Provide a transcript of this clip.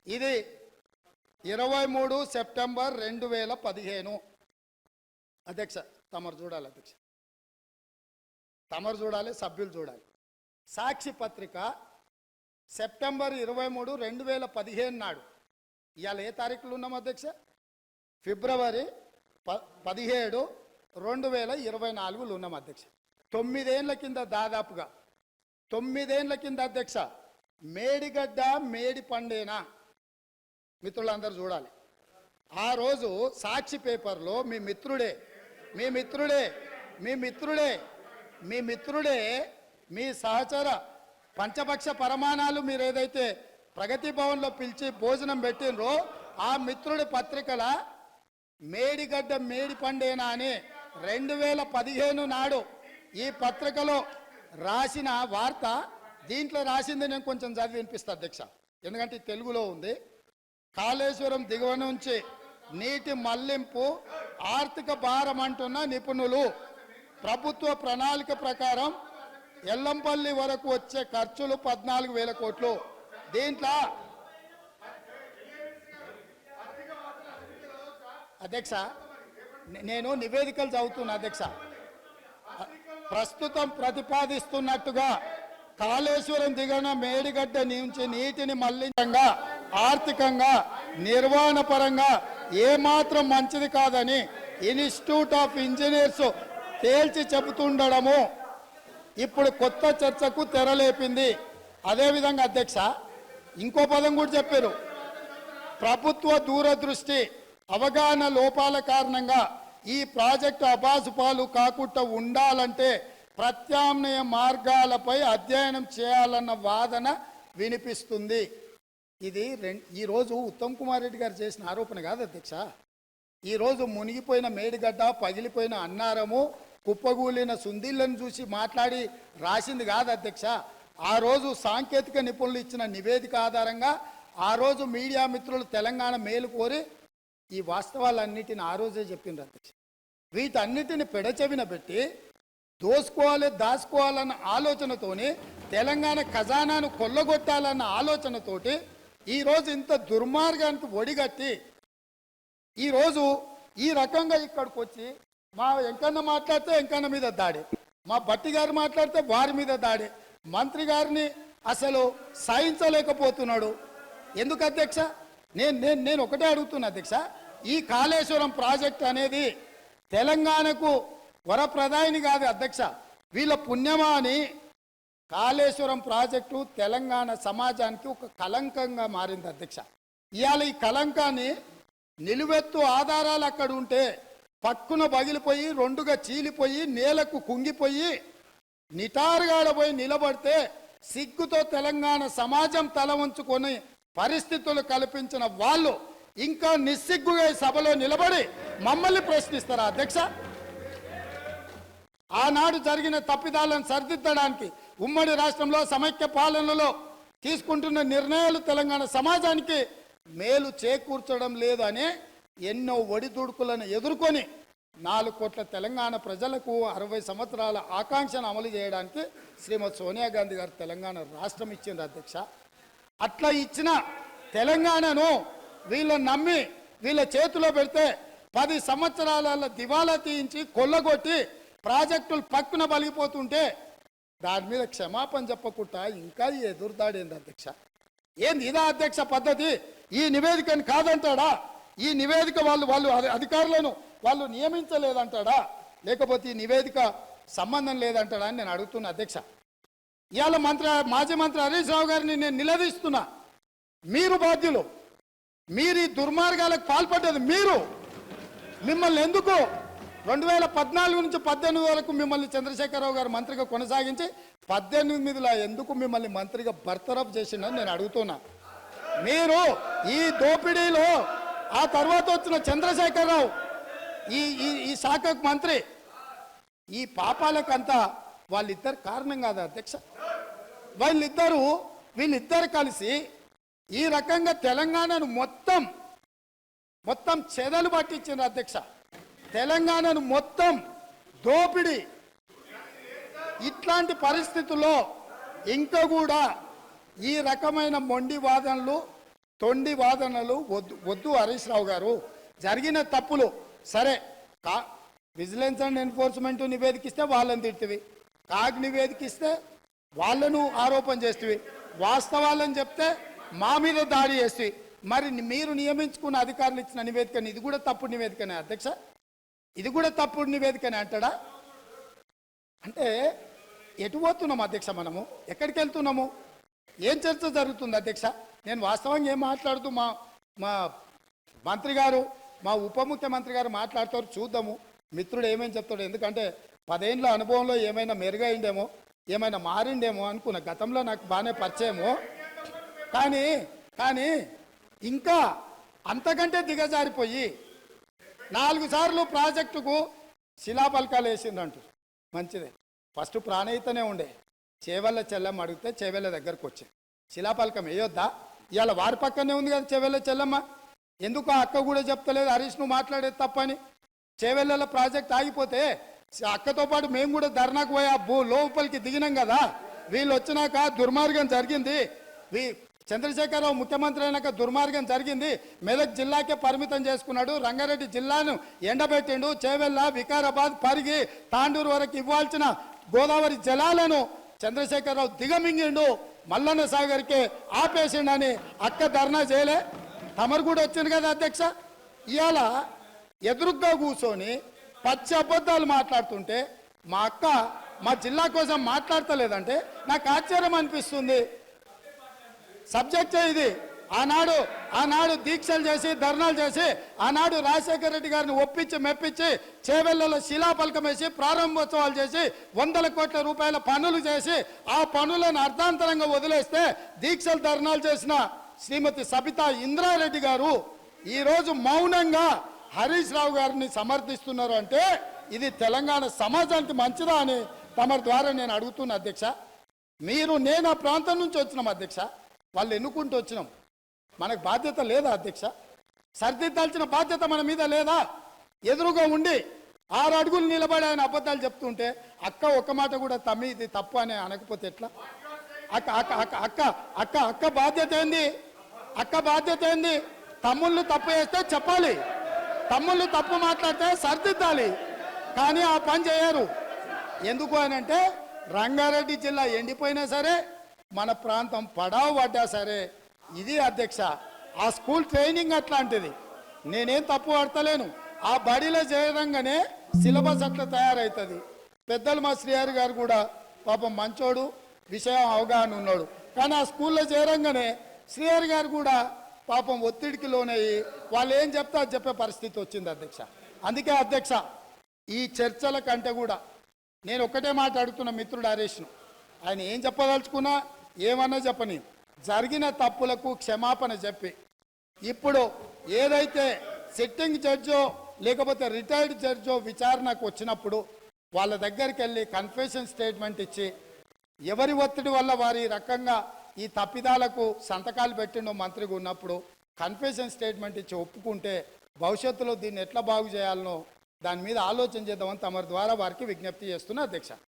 ఇది 23 సెప్టెంబర్ 2015. అధ్యక్ష తమరు చూడాలి, అధ్యక్ష తమరు చూడాలి, సభ్యులు చూడాలి. సాక్షి పత్రిక సెప్టెంబర్ 23, 2015 నాడు. ఇవాళ ఏ తారీఖులు ఉన్నాం అధ్యక్ష? ఫిబ్రవరి 17, 2024 ఉన్నాం అధ్యక్ష. 9 ఏళ్ల కింద, దాదాపుగా 9 ఏళ్ల కింద అధ్యక్ష, మేడిగడ్డ మేడి పండేనా మిత్రులందరూ చూడాలి. ఆ రోజు సాక్షి పేపర్లో మీ మిత్రుడే మీ సహచర పంచపక్ష పరమాణాలు మీరు ఏదైతే ప్రగతి భవన్లో పిలిచి భోజనం పెట్టినరో ఆ మిత్రుడి పత్రికల మేడిగడ్డ మేడి పండేనా అని 2015 నాడు ఈ పత్రికలో రాసిన వార్త. దీంట్లో రాసింది నేను కొంచెం చదివి వినిపిస్తా అధ్యక్ష, ఎందుకంటే తెలుగులో ఉంది. కాళేశ్వరం దిగువ నుంచి నీటి మళ్లింపు ఆర్థిక భారం అంటున్న నిపుణులు. ప్రభుత్వ ప్రణాళిక ప్రకారం ఎల్లంపల్లి వరకు వచ్చే ఖర్చులు 14,000 కోట్లు. దీంట్లో అధ్యక్ష నేను నివేదికలు చదువుతున్నా అధ్యక్ష. ప్రస్తుతం ప్రతిపాదిస్తున్నట్టుగా కాళేశ్వరం దిగువన మేడిగడ్డ నుంచి నీటిని మళ్లించంగా ఆర్థికంగా నిర్వహణ పరంగా ఏమాత్రం మంచిది కాదని ఇన్స్టిట్యూట్ ఆఫ్ ఇంజనీర్స్ తేల్చి చెబుతుండడము ఇప్పుడు కొత్త చర్చకు తెరలేపింది. అదేవిధంగా అధ్యక్ష ఇంకో పదం కూడా చెప్పారు. ప్రభుత్వ దూరదృష్టి అవగాహన లోపాల కారణంగా ఈ ప్రాజెక్టు అబాసుపాలు కాకుండా ఉండాలంటే ప్రత్యామ్నాయ మార్గాలపై అధ్యయనం చేయాలన్న వాదన వినిపిస్తుంది. ఇది ఈరోజు ఉత్తమ్ కుమార్ రెడ్డి గారు చేసిన ఆరోపణ కాదు అధ్యక్ష. ఈరోజు మునిగిపోయిన మేడిగడ్డ, పగిలిపోయిన అన్నారము, కుప్పగూలిన సుందిళ్లను చూసి మాట్లాడి రాసింది కాదు అధ్యక్ష. ఆ రోజు సాంకేతిక నిపుణులు ఇచ్చిన నివేదిక ఆధారంగా ఆ రోజు మీడియా మిత్రులు తెలంగాణ మేలు కోరి ఈ వాస్తవాలన్నిటిని ఆ రోజే చెప్పిండ్రు అధ్యక్ష. వీటన్నిటిని పెడచెవిన పెట్టి దాచుకోవాలన్న ఆలోచనతోని తెలంగాణ ఖజానాను కొల్లగొట్టాలన్న ఆలోచనతోటి ఈరోజు ఇంత దుర్మార్గానికి ఒడిగట్టి ఈరోజు ఈ రకంగా ఇక్కడికి వచ్చి మా వెంకన్న మాట్లాడితే వెంకన్న మీద దాడి, మా భట్టి గారు మాట్లాడితే వారి మీద దాడి, మంత్రి గారిని అసలు సహించలేకపోతున్నాడు. ఎందుకు అధ్యక్ష? నేను ఒకటే అడుగుతున్నా అధ్యక్ష, ఈ కాళేశ్వరం ప్రాజెక్ట్ అనేది తెలంగాణకు వరప్రదాయిని కాదు అధ్యక్ష, వీళ్ళ పుణ్యమా అని కాళేశ్వరం ప్రాజెక్టు తెలంగాణ సమాజానికి ఒక కలంకంగా మారింది అధ్యక్ష. ఇవాళ ఈ కలంకాన్ని నిలువెత్తు ఆధారాలు అక్కడ ఉంటే పక్కున పగిలిపోయి రెండుగా చీలిపోయి నేలకు కుంగిపోయి నిటారుగాడపోయి నిలబడితే సిగ్గుతో తెలంగాణ సమాజం తల వంచుకొని పరిస్థితులు కల్పించిన వాళ్ళు ఇంకా నిస్సిగ్గుగా సభలో నిలబడి మమ్మల్ని ప్రశ్నిస్తారా అధ్యక్ష? ఆనాడు జరిగిన తప్పిదాలను సరిదిద్దడానికి ఉమ్మడి రాష్ట్రంలో సమైక్య పాలనలో తీసుకుంటున్న నిర్ణయాలు తెలంగాణ సమాజానికి మేలు చేకూర్చడం లేదు అని ఎన్నో ఒడిదుడుకులను ఎదుర్కొని 4 కోట్ల తెలంగాణ ప్రజలకు 60 సంవత్సరాల ఆకాంక్షను అమలు చేయడానికి శ్రీమతి సోనియా గాంధీ గారు తెలంగాణ రాష్ట్రం ఇచ్చింది అధ్యక్ష. అట్లా ఇచ్చిన తెలంగాణను వీళ్ళని నమ్మి వీళ్ళ చేతిలో పెడితే 10 సంవత్సరాల దివాలా తీయించి కొల్లగొట్టి ప్రాజెక్టులు పక్కున బలిగిపోతుంటే దాని మీద క్షమాపణ చెప్పకుండా ఇంకా ఎదురుదాడేంది అధ్యక్ష? ఏంది ఇదా అధ్యక్ష పద్ధతి? ఈ నివేదికను కాదంటాడా? ఈ నివేదిక వాళ్ళు అధికారులను వాళ్ళు నియమించలేదంటాడా? లేకపోతే ఈ నివేదిక సంబంధం లేదంటాడా అని నేను అడుగుతున్నా అధ్యక్ష. ఇవాళ మాజీ మంత్రి హరీష్ రావు గారిని నేను నిలదీస్తున్నా. మీరు బాధ్యులు, మీరు ఈ దుర్మార్గాలకు పాల్పడ్డది మీరు. మిమ్మల్ని ఎందుకు 2014 నుంచి 18 వరకు మిమ్మల్ని చంద్రశేఖరరావు గారు మంత్రిగా కొనసాగించి 18లో ఎందుకు మిమ్మల్ని మంత్రిగా బర్తరఫ్ చేసిందని నేను అడుగుతున్నా. మీరు ఈ దోపిడీలో ఆ తర్వాత వచ్చిన చంద్రశేఖరరావు ఈ శాఖకు మంత్రి, ఈ పాపాలకంతా వాళ్ళిద్దరు కారణం కాదా అధ్యక్ష? వీళ్ళిద్దరు కలిసి ఈ రకంగా తెలంగాణను మొత్తం చెదలు పట్టించారు అధ్యక్ష. తెలంగాణను మొత్తం దోపిడీ. ఇట్లాంటి పరిస్థితుల్లో ఇంకా కూడా ఈ రకమైన మొండి వాదనలు తొండి వాదనలు వద్దు వద్దు హరీష్ రావు గారు. జరిగిన తప్పులు సరే, విజిలెన్స్ అండ్ ఎన్ఫోర్స్మెంట్ నివేదికిస్తే వాళ్ళని తిట్టివి, కాగ్ నివేదికిస్తే వాళ్ళను ఆరోపణ చేస్తేవి, వాస్తవాలను చెప్తే మా మీద దాడి చేస్తేవి. మరి మీరు నియమించుకున్న అధికారులు ఇచ్చిన నివేదికని ఇది కూడా తప్పుడు నివేదికనే అధ్యక్ష, ఇది కూడా తప్పుడు నివేదికనే అంటాడా? అంటే ఎటు పోతున్నాము అధ్యక్ష, మనము ఎక్కడికి వెళ్తున్నాము, ఏం చర్చ జరుగుతుంది అధ్యక్ష? నేను వాస్తవంగా ఏం మాట్లాడుతూ మా మా మంత్రి గారు, మా ఉప ముఖ్యమంత్రి గారు మాట్లాడతారు, చూద్దాము మిత్రుడు ఏమేమి చెప్తాడు. ఎందుకంటే 10 ఏళ్ళ అనుభవంలో ఏమైనా మెరుగైందేమో, ఏమైనా మారిండేమో అనుకున్న. గతంలో నాకు బాగానే పరిచయమో, కానీ కానీ ఇంకా అంతకంటే దిగజారిపోయి 4 సార్లు ప్రాజెక్టుకు శిలాపలకాలు వేసిందంటారు. మంచిదే, ఫస్ట్ ప్రాణహితనే ఉండే, చేవెళ్ళ చెల్లమ్మ అడిగితే చేవెళ్ళ దగ్గరకు వచ్చే శిలాపలకం వేయొద్దా? ఇవాళ వారి పక్కనే ఉంది కదా చేవెళ్ళ చెల్లమ్మ. ఎందుకు ఆ అక్క కూడా చెప్తలేదు హరీష్ నువ్వు మాట్లాడేది తప్పని? చేవెళ్ళ ప్రాజెక్ట్ ఆగిపోతే అక్కతో పాటు మేము కూడా ధర్నాకు పోయి లోపలికి దిగినాం కదా. వీళ్ళు వచ్చినాక దుర్మార్గం జరిగింది, చంద్రశేఖరరావు ముఖ్యమంత్రి అయినాక దుర్మార్గం జరిగింది. మెదక్ జిల్లాకే పరిమితం చేసుకున్నాడు, రంగారెడ్డి జిల్లాను ఎండబెట్టిండు, చేవెళ్ళ వికారాబాద్ పరిగి తాండూరు వరకు ఇవ్వాల్సిన గోదావరి జలాలను చంద్రశేఖరరావు దిగమింగిండు, మల్లన్న సాగర్కి ఆపేసిండని అక్క ధర్నా చేయలే. తమరు కూడా వచ్చింది కదా అధ్యక్ష. ఇవాళ ఎదురుగ్గా కూర్చొని పచ్చి అబద్ధాలు మాట్లాడుతుంటే మా అక్క మా జిల్లా కోసం మాట్లాడతలేదంటే నాకు ఆశ్చర్యం అనిపిస్తుంది. సబ్జెక్టే ఇది. ఆనాడు దీక్షలు చేసి ధర్నాలు చేసి ఆనాడు రాజశేఖర రెడ్డి గారిని ఒప్పించి మెప్పించి చేవెళ్లలో శిలాఫలకం వేసి ప్రారంభోత్సవాలు చేసి 100 కోట్ల రూపాయల పనులు చేసి ఆ పనులను అర్ధాంతరంగా వదిలేస్తే దీక్షలు ధర్నాలు చేసిన శ్రీమతి సబితా ఇంద్రారెడ్డి గారు ఈరోజు మౌనంగా హరీష్ రావు గారిని సమర్థిస్తున్నారు అంటే ఇది తెలంగాణ సమాజానికి మంచిదా అని తమ ద్వారా నేను అడుగుతున్నా అధ్యక్ష. నేను ఆ ప్రాంతం నుంచి వచ్చినాం అధ్యక్ష, వాళ్ళు ఎన్నుకుంటూ వచ్చినాం, మనకు బాధ్యత లేదా అధ్యక్ష? సరిదిద్దాల్సిన బాధ్యత మన మీద లేదా? ఎదురుగా ఉండి 6 అడుగులు నిలబడి ఆయన అబద్ధాలు చెప్తుంటే అక్క ఒక్క మాట కూడా తమ్మి ఇది తప్పు అని అనకపోతే ఎట్లా? అక్క అక్క అక్క అక్క అక్క అక్క బాధ్యత ఏంది? అక్క బాధ్యత ఏంది? తమ్ముళ్ళు తప్పు చేస్తే చెప్పాలి, తమ్ముళ్ళు తప్పు మాట్లాడితే సరిదిద్దాలి, కానీ ఆ పని చేయరు. ఎందుకు అని అంటే రంగారెడ్డి జిల్లా ఎండిపోయినా సరే, మన ప్రాంతం పడావు పడ్డా సరే, ఇది అధ్యక్ష ఆ స్కూల్ ట్రైనింగ్ అట్లాంటిది. నేనేం తప్పు పడతలేను, ఆ బడిలో చేరంగానే సిలబస్ అట్లా తయారవుతుంది. పెద్దలు మా శ్రీహరి గారు కూడా పాపం మంచోడు, విషయం అవగాహన ఉన్నాడు, కానీ ఆ స్కూల్లో చేరంగానే శ్రీహరి గారు కూడా పాపం ఒత్తిడికి లోనయ్యి వాళ్ళు ఏం చెప్తే అది చెప్పే పరిస్థితి వచ్చింది అధ్యక్ష. అందుకే అధ్యక్ష ఈ చర్చల కంటే కూడా నేను ఒక్కటే మాట అడుగుతున్న మిత్రుడు హరీష్ను, ఆయన ఏం చెప్పదలుచుకున్నా ఏమన్నా చెప్పని జరిగిన తప్పులకు క్షమాపణ చెప్పి ఇప్పుడు ఏదైతే సిట్టింగ్ జడ్జో లేకపోతే రిటైర్డ్ జడ్జో విచారణకు వచ్చినప్పుడు వాళ్ళ దగ్గరికి వెళ్ళి కన్ఫెషన్ స్టేట్మెంట్ ఇచ్చి ఎవరి ఒత్తిడి వల్ల వారి రకంగా ఈ తప్పిదాలకు సంతకాలు పెట్టిండో మంత్రిగా ఉన్నప్పుడు కన్ఫెషన్ స్టేట్మెంట్ ఇచ్చి ఒప్పుకుంటే భవిష్యత్తులో దీన్ని ఎట్లా బాగు చేయాలనో దాని మీద ఆలోచన చేద్దామని తమ ద్వారా వారికి విజ్ఞప్తి చేస్తున్నా అధ్యక్ష.